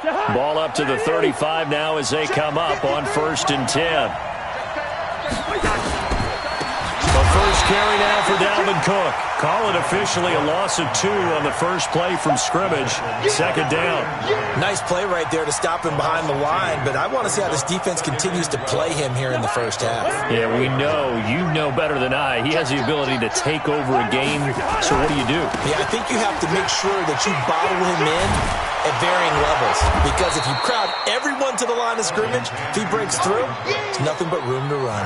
Ball up to the 35 now as they come up on 1st and 10. The first carry now for Dalvin Cook. Call it officially a loss of 2 on the first play from scrimmage. 2nd down. Nice play right there to stop him behind the line, but I want to see how this defense continues to play him here in the first half. Yeah, we know. You know better than I. He has the ability to take over a game. So what do you do? Yeah, I think you have to make sure that you bottle him in at varying levels, because if you crowd everyone to the line of scrimmage, if he breaks through, there's nothing but room to run.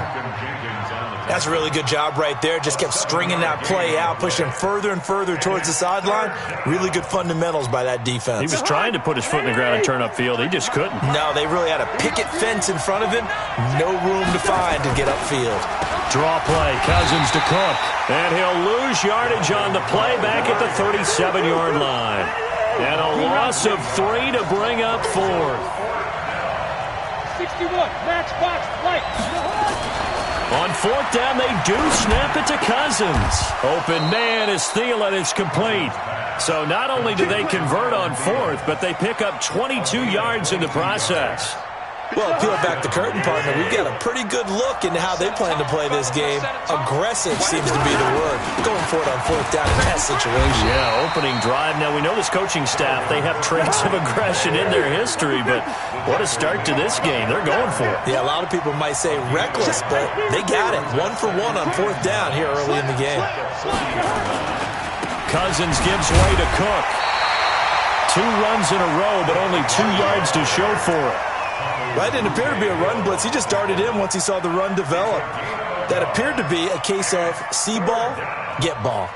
That's a really good job right there. Just kept stringing that play out, pushing him further and further towards the sideline. Really good fundamentals by that defense. He was trying to put his foot in the ground and turn upfield. He just couldn't. No, they really had a picket fence in front of him. No room to find to get upfield. Draw play, Cousins to Cook. And he'll lose yardage on the play back at the 37-yard line. And a loss of 3 to bring up 4th. 61, match box, right. On 4th down, they do snap it to Cousins. Open man is Thielen. It's complete. So not only do they convert on 4th, but they pick up 22 yards in the process. Well, peel back the curtain, partner. We've got a pretty good look into how they plan to play this game. Aggressive seems to be the word. Going for it on 4th down in that situation. Yeah, opening drive. Now, we know this coaching staff, they have traits of aggression in their history, but what a start to this game. They're going for it. Yeah, a lot of people might say reckless, but they got it. 1 for 1 on 4th down here early in the game. Cousins gives way to Cook. 2 runs in a row, but only 2 yards to show for it. That didn't appear to be a run blitz. He just darted in once he saw the run develop. That appeared to be a case of see ball, get ball.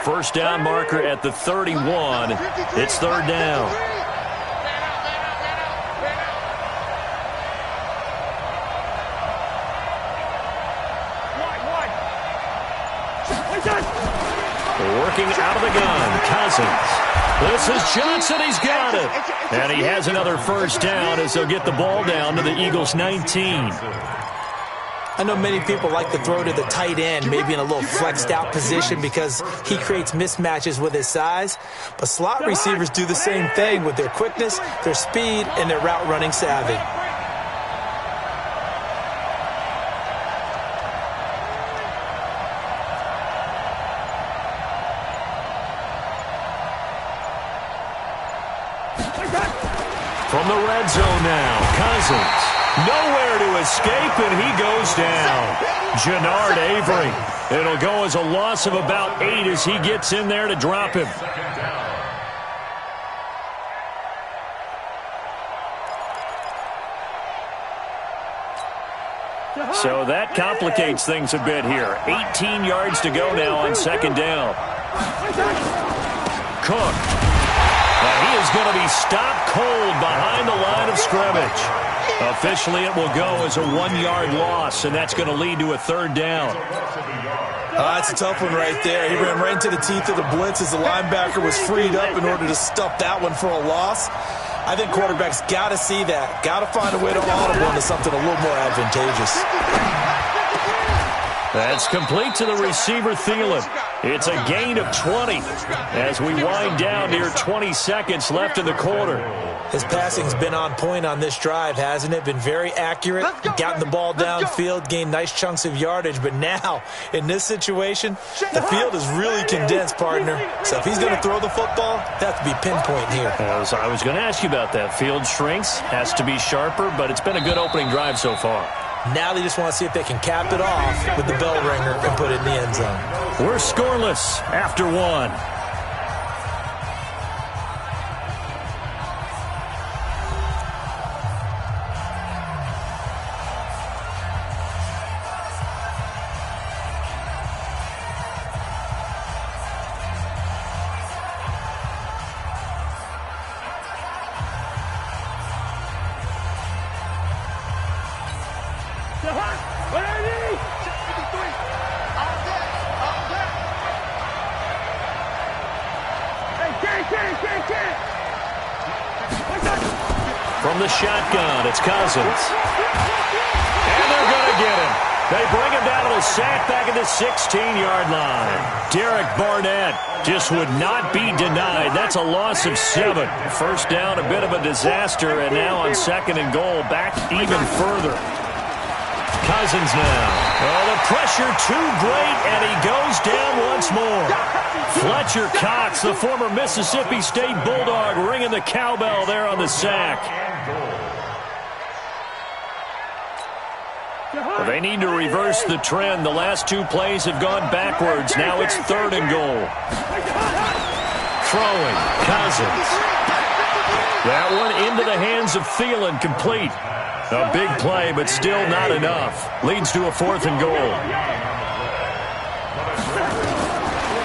First down marker at the 31. It's 3rd down. Working out of the gun, Cousins. This is Johnson. He's got it. And he has another first down as they'll get the ball down to the Eagles' 19. I know many people like to throw to the tight end, maybe in a little flexed out position because he creates mismatches with his size. But slot receivers do the same thing with their quickness, their speed, and their route running savvy. From the red zone now, Cousins. Nowhere to escape, and he goes down. Jannard Avery. It'll go as a loss of about 8 as he gets in there to drop him. So that complicates things a bit here. 18 yards to go now on 2nd down. Cook. Now he is going to be stopped cold behind the line of scrimmage. Officially, it will go as a 1-yard loss, and that's going to lead to a 3rd down. That's a tough one right there. He ran right into the teeth of the blitz as the linebacker was freed up in order to stuff that one for a loss. I think quarterbacks got to see that. Got to find a way to audible into something a little more advantageous. That's complete to the receiver, Thielen. It's a gain of 20 as we wind down near 20 seconds left in the quarter. His passing's been on point on this drive, hasn't it? Been very accurate, gotten the ball downfield, gained nice chunks of yardage. But now, in this situation, the field is really condensed, partner. So if he's going to throw the football, that has to be pinpoint here. I was going to ask you about that. Field shrinks, has to be sharper, but it's been a good opening drive so far. Now they just want to see if they can cap it off with the bell ringer and put it in the end zone. We're scoreless after 1. From the shotgun, it's Cousins. And they're going to get him. They bring him down to the sack back at the 16-yard line. Derek Barnett just would not be denied. That's a loss of 7. First down, a bit of a disaster, and now on 2nd and goal, back even further. Cousins now. Oh, the pressure too great, and he goes down once more. Fletcher Cox, the former Mississippi State Bulldog, ringing the cowbell there on the sack. Well, they need to reverse the trend. The last 2 plays have gone backwards. Now it's 3rd and goal. Throwing, Cousins. That one into the hands of Thielen, complete. A big play, but still not enough. Leads to a 4th and goal.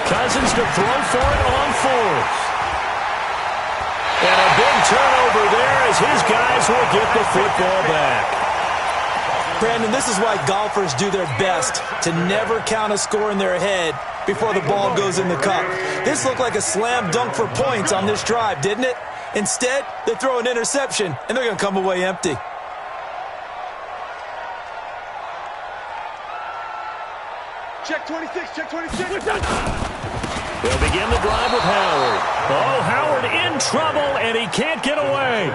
Cousins to throw for it on 4th. And a big turnover there as his guys will get the football back. Brandon, this is why golfers do their best to never count a score in their head before the ball goes in the cup. This looked like a slam dunk for points on this drive, didn't it? Instead, they throw an interception, and they're going to come away empty. Check 26, check 26. They'll begin the drive with Howard. Oh, Howard in trouble, and he can't get away.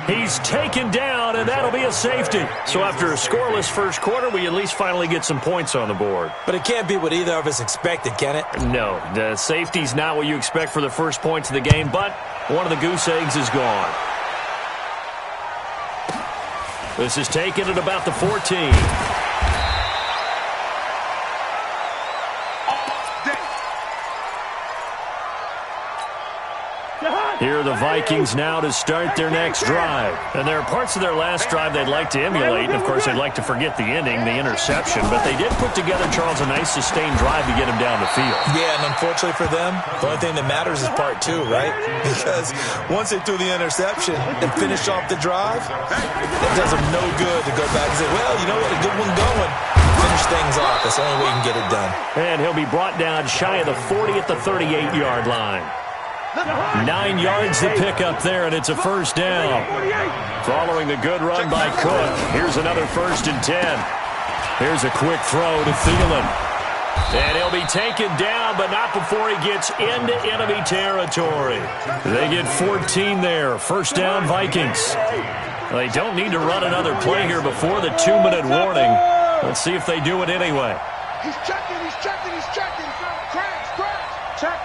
He's taken down, and that'll be a safety. So after a scoreless first quarter, we at least finally get some points on the board. But it can't be what either of us expected, can it? No, the safety's not what you expect for the first points of the game, but one of the goose eggs is gone. This is taken at about the 14. Here are the Vikings now to start their next drive. And there are parts of their last drive they'd like to emulate. And, of course, they'd like to forget the ending, the interception. But they did put together, Charles, a nice sustained drive to get him down the field. Yeah, and unfortunately for them, the only thing that matters is part 2, right? Because once they threw the interception and finished off the drive, it does them no good to go back and say, well, you know what, a good one going. Finish things off. That's the only way you can get it done. And he'll be brought down shy of the 40 at the 38-yard line. 9 yards to pick up there, and it's a first down. Following the good run by Cook, here's another 1st and 10. Here's a quick throw to Thielen. And he'll be taken down, but not before he gets into enemy territory. They get 14 there. First down, Vikings. They don't need to run another play here before the 2-minute warning. Let's see if they do it anyway. He's checking, he's checking, he's checking. Crash, check.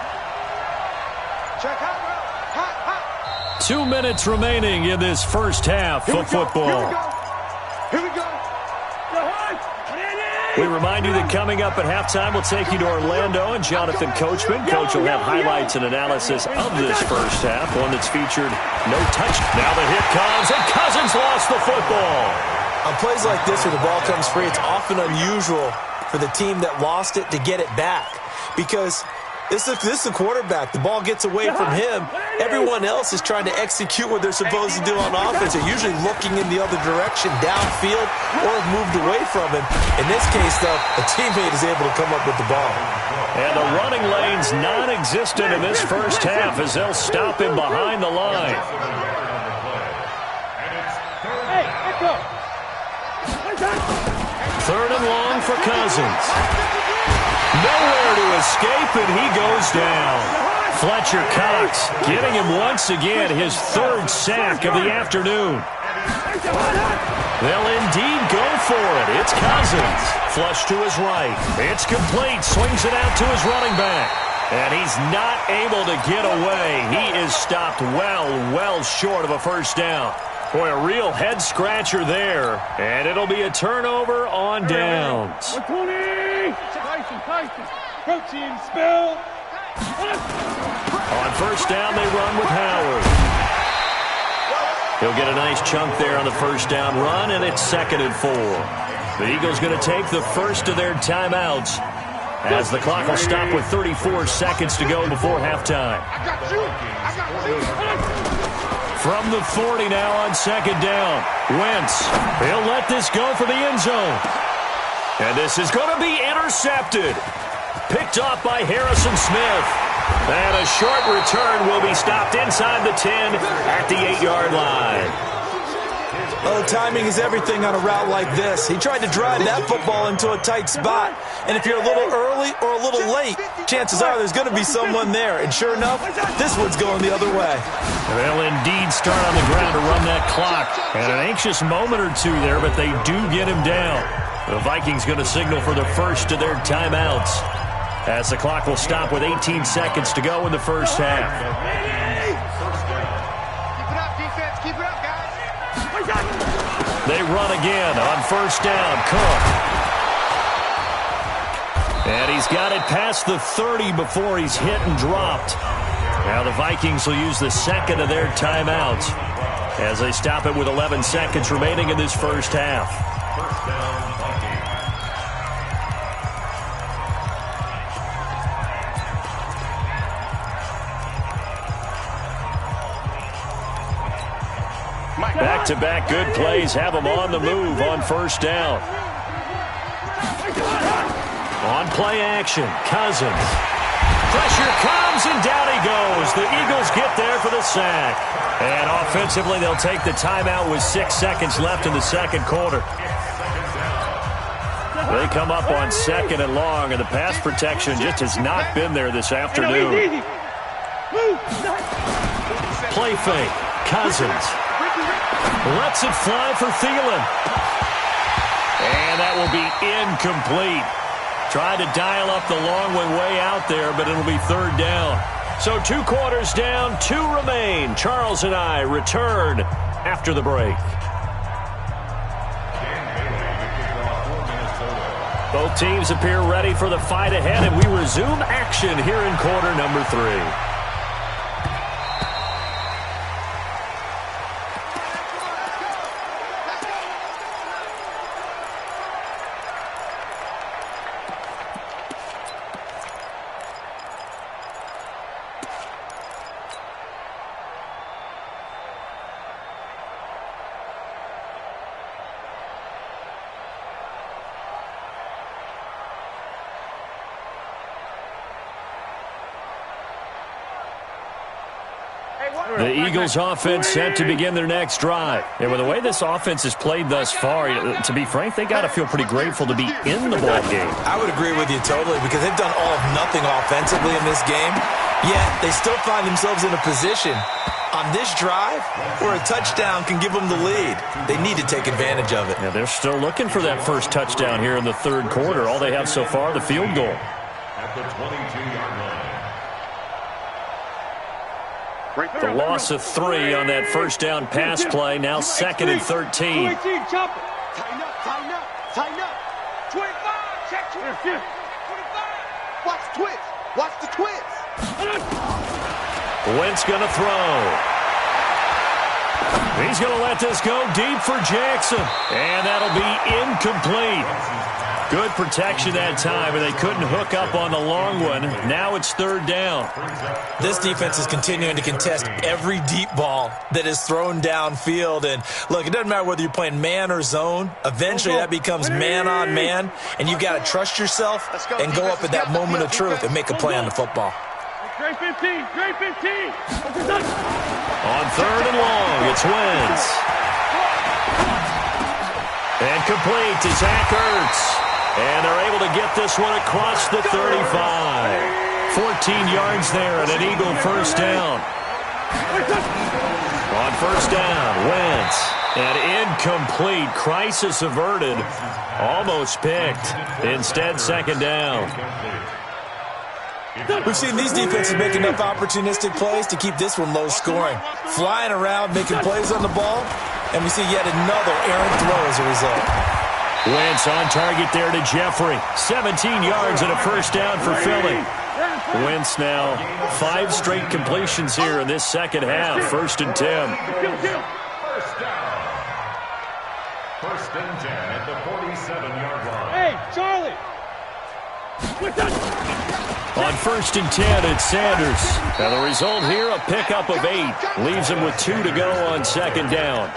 Check, hot. 2 minutes remaining in this first half of football. Here we go. We remind you that coming up at halftime, we'll take you to Orlando and Jonathan Coachman. Coach will have highlights and analysis of this first half, one that's featured no touch. Now the hit comes, and Cousins lost the football. On plays like this where the ball comes free, it's often unusual for the team that lost it to get it back because this is the quarterback. The ball gets away from him. Everyone else is trying to execute what they're supposed to do on offense. They're usually looking in the other direction, downfield, or have moved away from him. In this case, though, a teammate is able to come up with the ball. And the running lane's non-existent in this first half as they'll stop him behind the line. Third and long for Cousins. Nowhere to escape, and he goes down. Fletcher Cox getting him once again, his 3rd sack of the afternoon. They'll indeed go for it. It's Cousins. Flush to his right. It's complete. Swings it out to his running back. And he's not able to get away. He is stopped well short of a first down. Boy, a real head-scratcher there. And it'll be a turnover on downs. Protein spill. On first down, they run with Howard. He'll get a nice chunk there on the first down run, and it's 2nd and 4. The Eagles going to take the first of their timeouts as the clock will stop with 34 seconds to go before halftime. I got you. From the 40 now on 2nd down. Wentz, he'll let this go for the end zone. And this is going to be intercepted. Picked off by Harrison Smith. And a short return will be stopped inside the 10 at the 8-yard line. Oh, timing is everything on a route like this. He tried to drive that football into a tight spot. And if you're a little early or a little late, chances are there's going to be someone there. And sure enough, this one's going the other way. They'll indeed start on the ground to run that clock. And an anxious moment or two there, but they do get him down. The Vikings going to signal for the first of their timeouts, as the clock will stop with 18 seconds to go in the first half. Keep it up, defense. Keep it up, guys. They run again on first down. Cook. And he's got it past the 30 before he's hit and dropped. Now the Vikings will use the second of their timeouts as they stop it with 11 seconds remaining in this first half. Back-to-back good plays have them on the move on first down. On play action, Cousins. Pressure comes, and down he goes. The Eagles get there for the sack. And offensively, they'll take the timeout with 6 seconds left in the second quarter. They come up on second and long, and the pass protection just has not been there this afternoon. Play fake, Cousins. Lets it fly for Thielen. And that will be incomplete. Tried to dial up the long one way out there, but it'll be third down. So 2 quarters down, 2 remain. Charles and I return after the break. Both teams appear ready for the fight ahead, and we resume action here in quarter number 3. The Eagles offense set to begin their next drive. And with the way this offense has played thus far, to be frank, they got to feel pretty grateful to be in the ball game. I would agree with you totally, because they've done all of nothing offensively in this game, yet they still find themselves in a position on this drive where a touchdown can give them the lead. They need to take advantage of it. Yeah, they're still looking for that first touchdown here in the third quarter. All they have so far, the field goal. At the 22-yard line. The loss of 3 on that first down pass play. Now second and 13. Tighten up, tighten up, tighten up. 25, check 25. Watch the twist. Watch the twist. Wentz going to throw. He's going to let this go deep for Jackson. And that'll be incomplete. Good protection that time, and they couldn't hook up on the long one. Now it's third down. This defense is continuing to contest every deep ball that is thrown downfield. And, look, it doesn't matter whether you're playing man or zone. Eventually that becomes man-on-man, and you've got to trust yourself and go up at that moment of truth and make a play on the football. Great 15, great 15. On third and long, it's Wentz. And complete to Zach Ertz. And they're able to get this one across the 35. 14 yards there and an Eagle first down. On first down, Wentz. And incomplete. Crisis averted. Almost picked. Instead, second down. We've seen these defenses make enough opportunistic plays to keep this one low scoring. Flying around, making plays on the ball, and we see yet another errant throw as a result. Wentz on target there to Jeffrey. 17 yards and a first down for Philly. Wentz now 5 straight completions here in this second half. First and 10. First down. First and 10 at the 47-yard line. Hey, Charlie. On first and 10, it's Sanders. Now the result here, a pickup of 8. Leaves him with 2 to go on second down.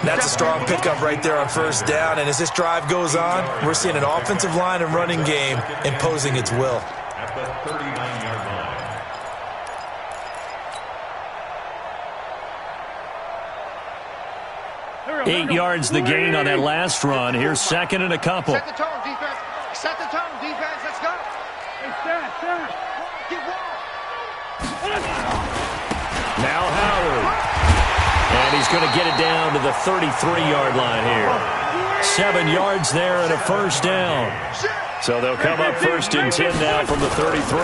That's a strong pickup right there on first down, and as this drive goes on, we're seeing an offensive line and running game imposing its will. At the 39-yard line. 8 yards the gain on that last run. Here's second and a couple. Set the tone, defense. Set the tone, defense. Let's go. Get one. Now Howard. And he's going to get it down to the 33-yard line here. 7 yards there and a first down. So they'll come up first and 10 now from the 33.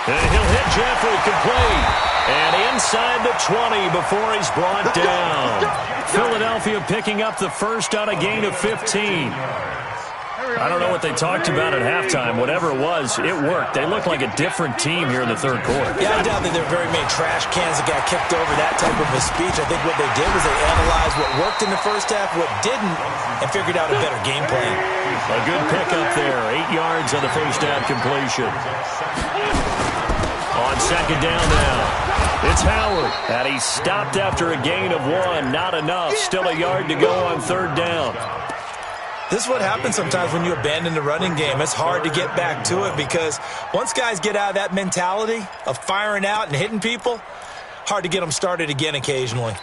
And he'll hit Jeffrey complete. And inside the 20 before he's brought down. Philadelphia picking up the first on a gain of 15. I don't know what they talked about at halftime. Whatever it was, it worked. They looked like a different team here in the third quarter. Yeah, I doubt that there are very many trash cans that got kicked over that type of a speech. I think what they did was they analyzed what worked in the first half, what didn't, and figured out a better game plan. A good pickup there. 8 yards on the first down completion. On second down now, it's Howard. And he stopped after a gain of 1. Not enough. Still a yard to go on third down. This is what happens sometimes when you abandon the running game. It's hard to get back to it because once guys get out of that mentality of firing out and hitting people, hard to get them started again occasionally.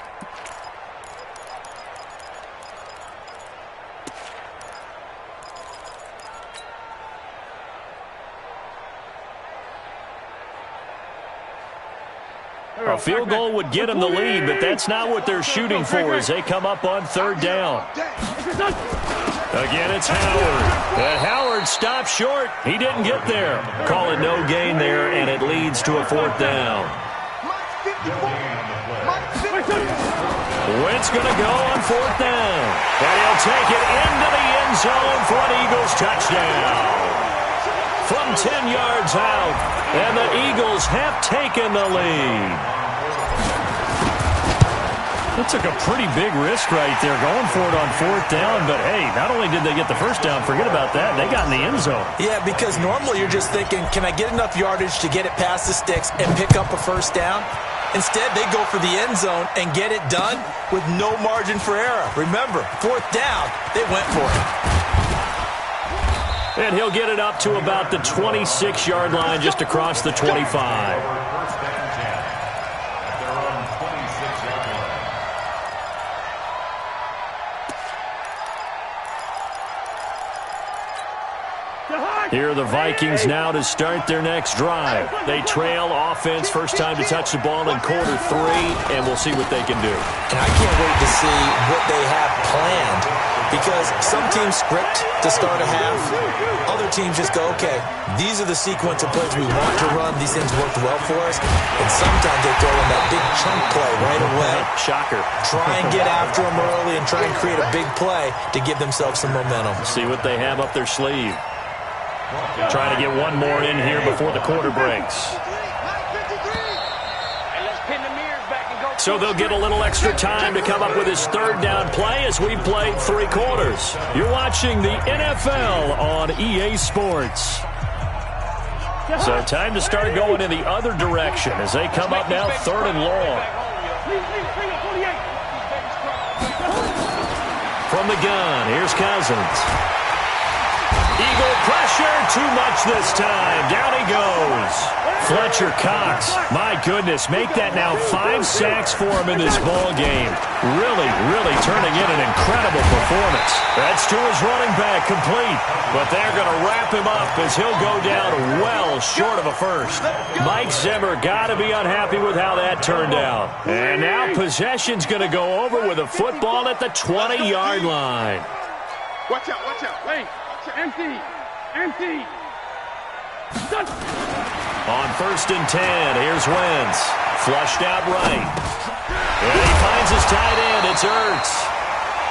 A field goal would get them the lead, but that's not what they're shooting for as they come up on third down. Again, it's Howard. And Howard stopped short. He didn't get there. Call it no gain there, and it leads to a fourth down. Wentz going to go on fourth down. And he'll take it into the end zone for an Eagles touchdown. From 10 yards out, and the Eagles have taken the lead. That took a pretty big risk right there, going for it on fourth down. But, hey, not only did they get the first down, forget about that, they got in the end zone. Yeah, because normally you're just thinking, can I get enough yardage to get it past the sticks and pick up a first down? Instead, they go for the end zone and get it done with no margin for error. Remember, fourth down, they went for it. And he'll get it up to about the 26-yard line just across the 25. Here are the Vikings now to start their next drive. They trail offense, first time to touch the ball in quarter 3, and we'll see what they can do. And I can't wait to see what they have planned, because some teams script to start a half. Other teams just go, okay, these are the sequence of plays we want to run. These things worked well for us. And sometimes they throw in that big chunk play right away. Shocker. Try and get after them early and try and create a big play to give themselves some momentum. See what they have up their sleeve. Trying to get one more in here before the quarter breaks. So they'll get a little extra time to come up with his third down play as we played 3 quarters. You're watching the NFL on EA Sports. So time to start going in the other direction as they come up now third and long. From the gun, here's Cousins. Eagle pressure, too much this time. Down he goes. Fletcher Cox, my goodness, make that now 5 sacks for him in this ball game. Really turning in an incredible performance. That's to his running back, complete. But they're going to wrap him up as he'll go down well short of a first. Mike Zimmer got to be unhappy with how that turned out. And now possession's going to go over with a football at the 20-yard line. Watch out, wait. Empty. On first and 10, here's Wentz. Flushed out right. And he finds his tight end. It's Ertz.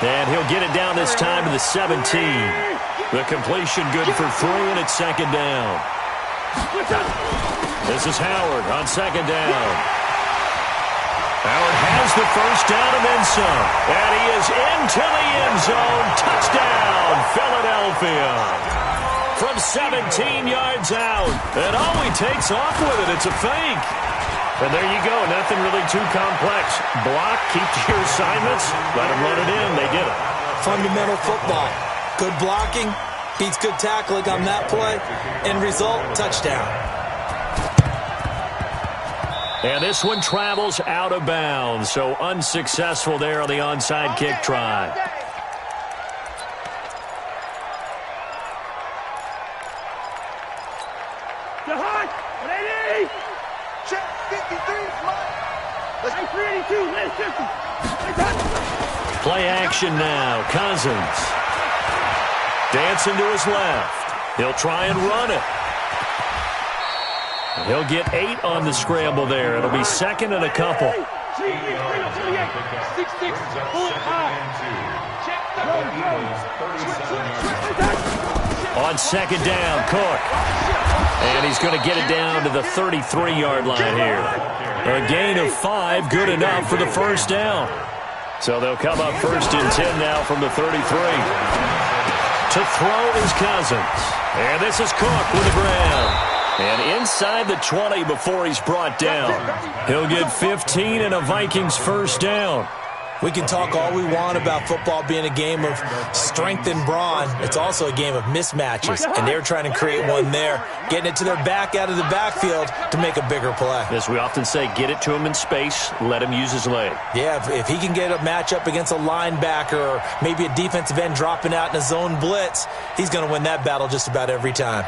And he'll get it down this time to the 17. The completion good for 3, and it's second down. This is Howard on second down. Howard has the first down and then some. And he is into the end zone. Touchdown, Philadelphia. From 17 yards out. And all he takes off with it, it's a fake. And there you go. Nothing really too complex. Block, keep to your assignments. Let him run it in. They did it. Fundamental football. Good blocking. Beats good tackling on that play. End result, touchdown. And this one travels out of bounds, so unsuccessful there on the onside kick try. Play action now. Cousins. Dancing to his left. He'll try and run it. And he'll get 8 on the scramble there. It'll be second and a couple. On second down, Cook. And he's going to get it down to the 33-yard line here. A gain of 5, good enough for the first down. So they'll come up first and 10 now from the 33. To throw is Cousins. And this is Cook with the ground. And inside the 20 before he's brought down. He'll get 15 and a Vikings first down. We can talk all we want about football being a game of strength and brawn. It's also a game of mismatches, and they're trying to create one there, getting it to their back out of the backfield to make a bigger play. As we often say, get it to him in space, let him use his leg. Yeah, if he can get a matchup against a linebacker or maybe a defensive end dropping out in a zone blitz, he's going to win that battle just about every time.